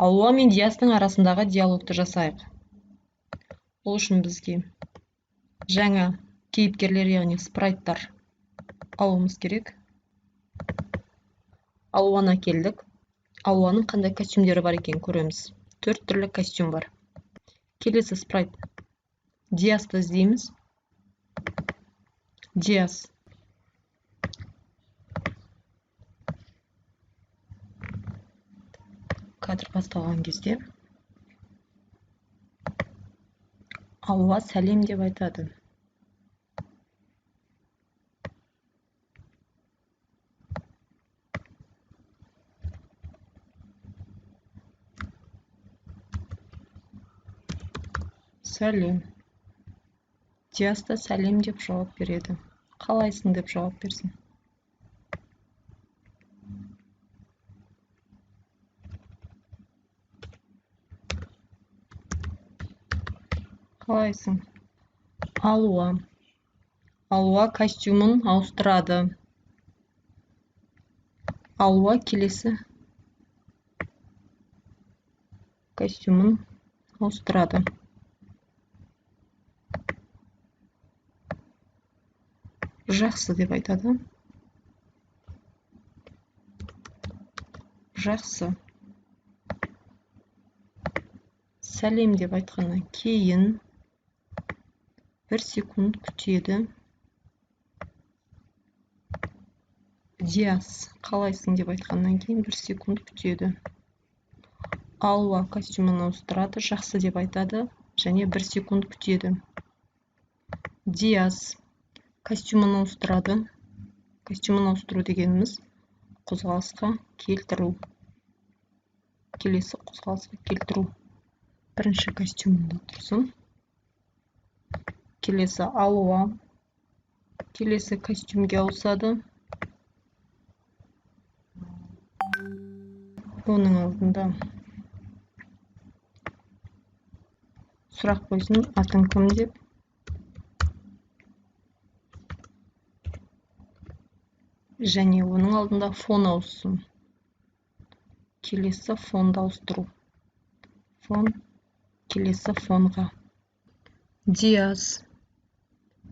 Алуа мен Диастың арасындағы диалогты жасайық. Ол үшін бізге жаңа кейіпкерлер, яғни спрайттар алуымыз керек. Алуаны келдік. Алуаның қандай костюмдері бар екен көреміз. 4 түрлі костюм бар. Келесі спрайт Диасты іздейміз. Диас. Кадр басталған кезде Алуа сәлем деп айтады. Сәлем. Диаста сәлем деп жауап береді. Қалайсың деп жауап берсін. Қалайсың? Алуа. Алуа костюмын ауыстырады. Алуа келесі костюмын ауыстырады. Жақсы деп айтады. Жақсы. Сәлем деп айтқаннан кейін 1 секунд күтеді. Диас, қалайсың деп айтқаннан кейін 1 секунд күтеді. Алуа костюмын ауыстырады, жақсы деп айтады, және 1 секунд күтеді. Диас костюмын ауыстырады. Костюмын ауыстыру дегеніміз қозғалысқа келтіру. Келесі қозғалысқа келтіру. Бірінші костюмында тұрсын. Келесі Алуа. Келесі костюмге ауысады. Оның алдында сұрақ қойсын, атың кім деп. Және оның алдында фон ауыссын. Келесі фонды ауыстыру. Фон, келесі фонға. Диас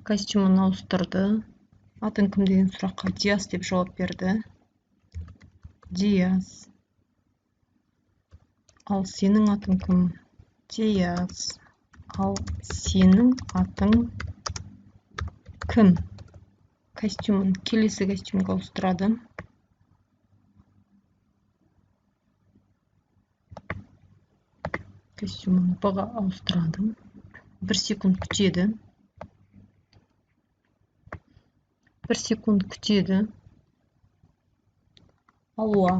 костюмын ауыстырды. Атың кім деген сұраққа Диас деп жауап берді. Диас. Ал сенің атың кім? Диас. Ал сенің атың кім? Костюмын келесі костюмға ауыстырады. Костюмын бұға ауыстырады. 1 секунд күтеді. 1 секунд күтеді. Алуа.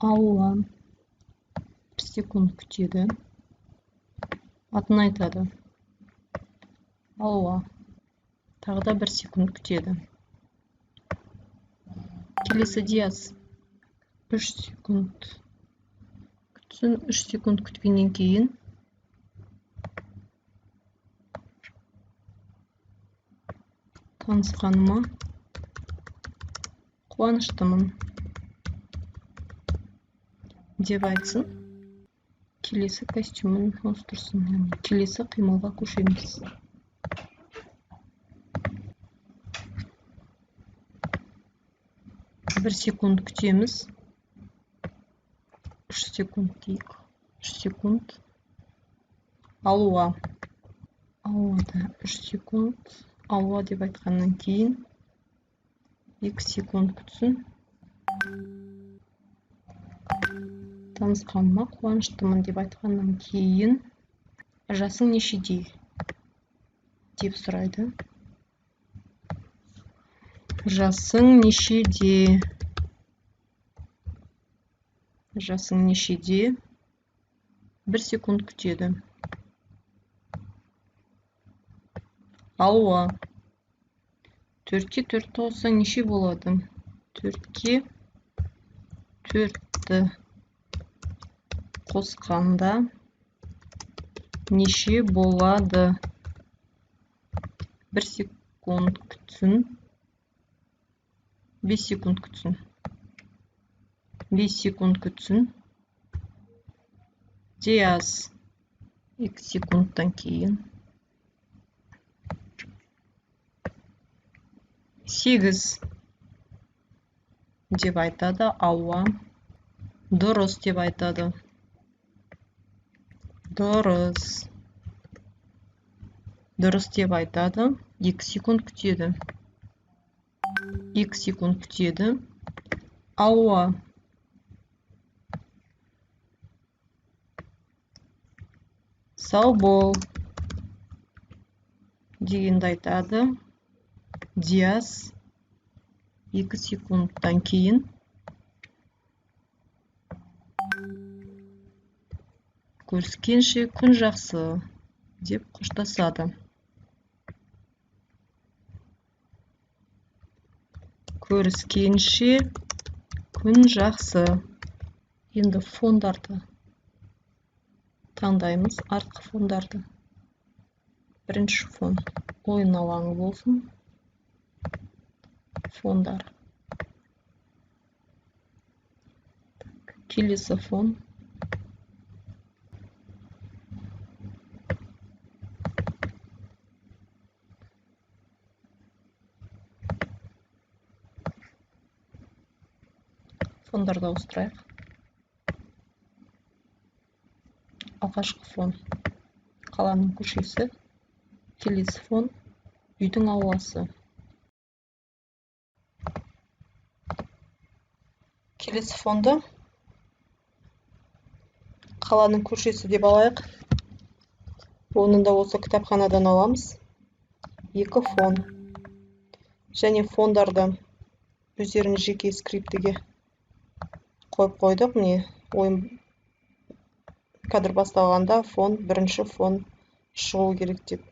Алуа. 1 секунд күтеді. Атын айтады. Алуа. Тағы да 1 секунд күтеді. Келесі Диас. 3 секунд күтсін. 3 секунд күткеннен кейін танысқаныма қуаныштымын деп айтсын. Келесі костюмын ауыстырсын. Келесі қимылға көшеміз. 1 секунд күтеміз. 3 секунд дейік. 3 секунд. Алуа. Алуада 3 секунд. Алуа деп айтқаннан кейін 2 секунд күтсін. Танысқаныма қуаныштымын деп айтқаннан кейін жасың нешеде деп сұрайды. Жасың нешеде? Жасың нешеде? 1 секунд күтеді. Алуа. 4-ке 4 қоссаң неше болады? 4-ке 4-ті қосқанда неше болады? 1 секунд күтсін. 5 секунд күтсін. 5 секунд күтсін. Диас 2 секундтан кейін 8 деп айтады. Ауа. Дұрыс деп айтады. Дұрыс. Дұрыс деп айтады. 2 секунд күтеді. 2 секунд күтеді. Ауа. Сау бол дегенді айтады. Диас 2 секундтан кейін көріскенше күн жақсы деп қоштасады. Көріскенше күн жақсы. Енді фондарды таңдаймыз, артқы фондарды. Бірінші фон ойын алаңы болсын. Фондар. Келесі фон. Фондарды ауыстырайық. Алғашқы фон қаланың көшесі. Келесі фон үйдің ауасы. Келесі фонды қаланың көшесі деп алайық. Оны да осы кітапханадан аламыз. 2 фон. Және фондарды өздерінің жеке скриптіге қойып қойдық. Міне, ойын кадр басталғанда бірінші фон шығу керек деп.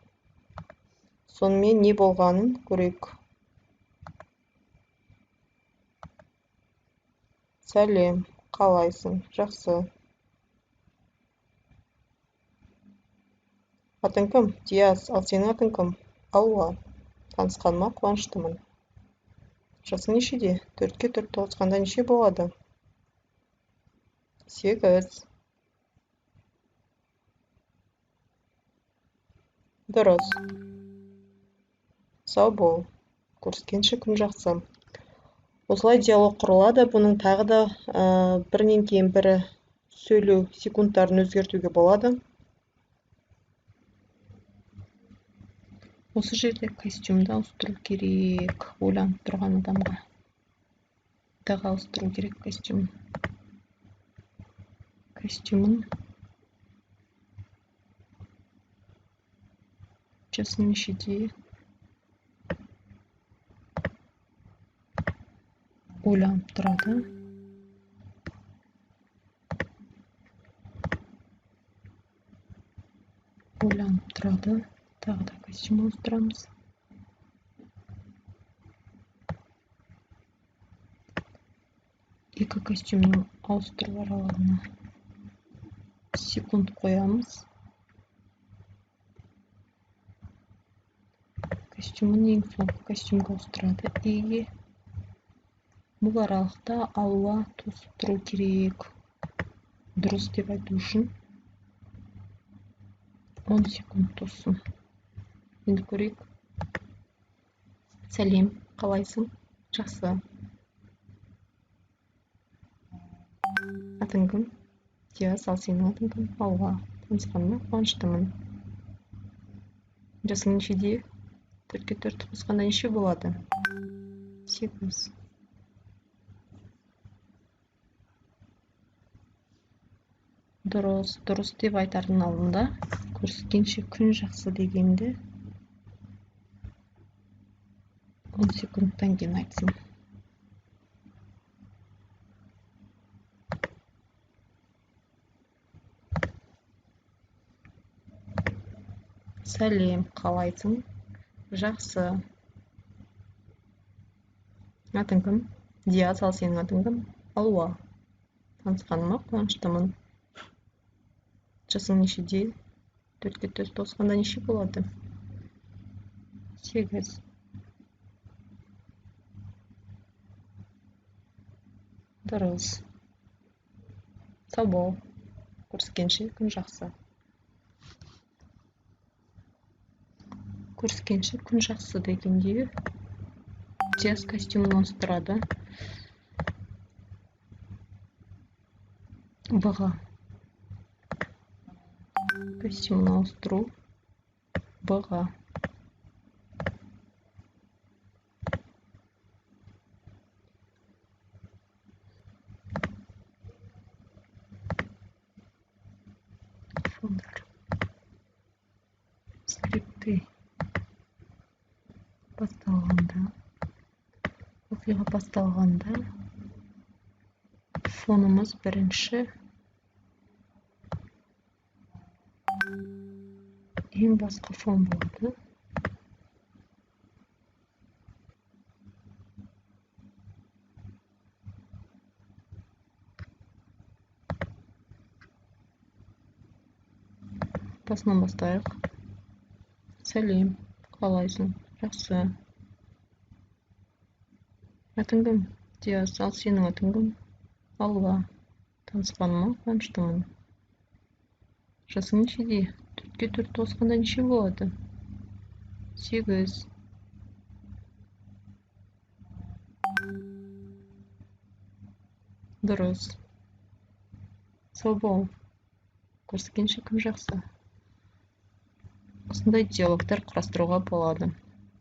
Сонымен не болғанын көрейік. Сәлем, қалайсың? Жақсы. Атың кім? Диас. Ал сенің атың кім? Ауа. Танысқаныма қуаныштымын. Жасың нешеде? 4-ке 4 тоғысқанда неше болады? 8. Дұрыс. Сау бол. Көріскенше күн жақсы. Осылай диалог құрылады. Бұның тағы да бірінен кейін бірі сөйлеу секундтарын өзгертуге болады. Осы жерде костюмді ауыстыру керек. Ойланып тұрған адамға. Тағы ауыстыру керек костюм. Костюмін жасың нешеде? Ойланып тұрады. Ойланып тұрады. Тағы да костюм ауыстырамыз. Екі костюмнің ауыстыру аралығына секунд қоямыз. Костюмін ең соңғы костюмға ауыстырады. И бұл аралықта ауа тосып тұру керек. Дұрыс деп айту үшін 10 секунд тоссын. Енді көрейік. Сәлем, қалайсың? Жақсы. Атың кім? Диас. Ал сенің атың кім? Ауа. Танысқаныма қуаныштымын. Жасың нешеде? 4-ке 4 қосқанда неше болады? 8. Дұрыс. Дұрыс деп айтардың алдында көріскенше күн жақсы дегенде 10 секундтан кейін айтсын. Сәлем, қалайсың? Жақсы. Атың кім? Диас. Ал сенің атың кім? Ауа. Танысқаныма қуаныштымын. Жасың нешеде? 4-ке 4 тосқанда неше болады? 8. Дұрыс. Сау бол. Көріскенше күн жақсы. Көріскенше күн жақсы дегенде Диас костюмын ауыстырады. В-ға костюмын ауыстыру. Б-ға фондар. Скрипты басталғанда, оқиға басталғанда фонымыз бірінші, ең басқа фон болады. Басынан бастайық. Сәлем, қалайсың? Жақсы. Атың кім? Диас, ал сенің атың кім? Алла. Танысқаныма қуаныштымын. Жасың нешеде? 4-ке 4 қосқанда неше болады? 8. Дұрыс. Сау бол. Көріскенше күн жақсы. Осындай диалогтар құрастыруға болады.